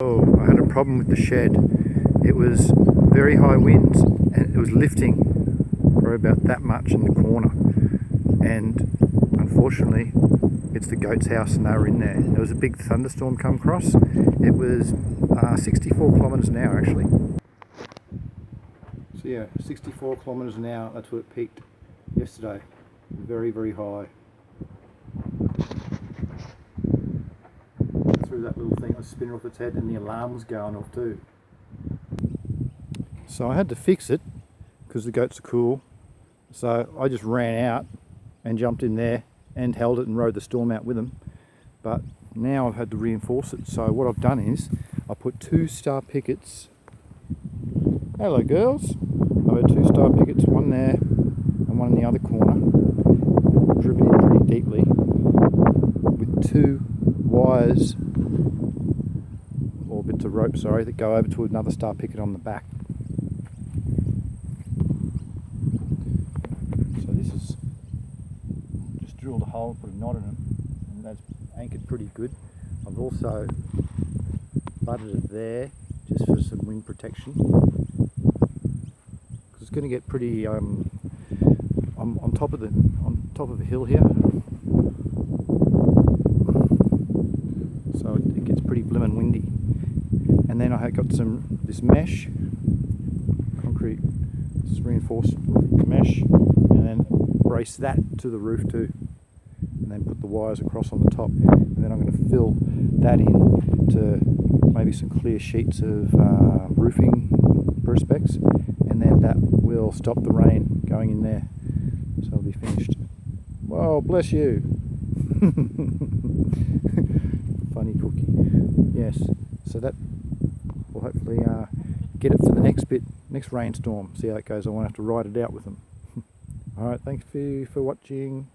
Oh, I had a problem with the shed. It was very high winds and it was lifting for about that much in the corner, and unfortunately it's the goat's house and they were in there. There was a big thunderstorm come across. It was 64 kilometres an hour actually. So yeah, 64 kilometres an hour, that's what it peaked yesterday. Very, very high. Through that little thing, it was spinning off its head and the alarm was going off too. So I had to fix it because the goats are cool. So I just ran out and jumped in there and held it and rode the storm out with them. But now I've had to reinforce it. So what I've done is I put 2 star pickets. Hello girls. I've had 2 star pickets, one there and one in the other corner, driven in pretty deeply with 2 wires or bits of rope, sorry, that go over to another star picket on the back. So this is just drilled a hole, put a knot in it, and that's anchored pretty good. I've also butted it there just for some wind protection, because it's going to get pretty I'm on top of a hill here, so it gets pretty blimmin' windy. And then I got this mesh, concrete, this reinforced mesh, and then brace that to the roof too, and then put the wires across on the top, and then I'm going to fill that in to maybe some clear sheets of roofing perspex, and then that will stop the rain going in there, so it'll be finished. Well, bless you. Funny cookie. Yes, so that will hopefully get it for the next rainstorm. See how it goes. I won't have to ride it out with them. Alright, thanks for watching.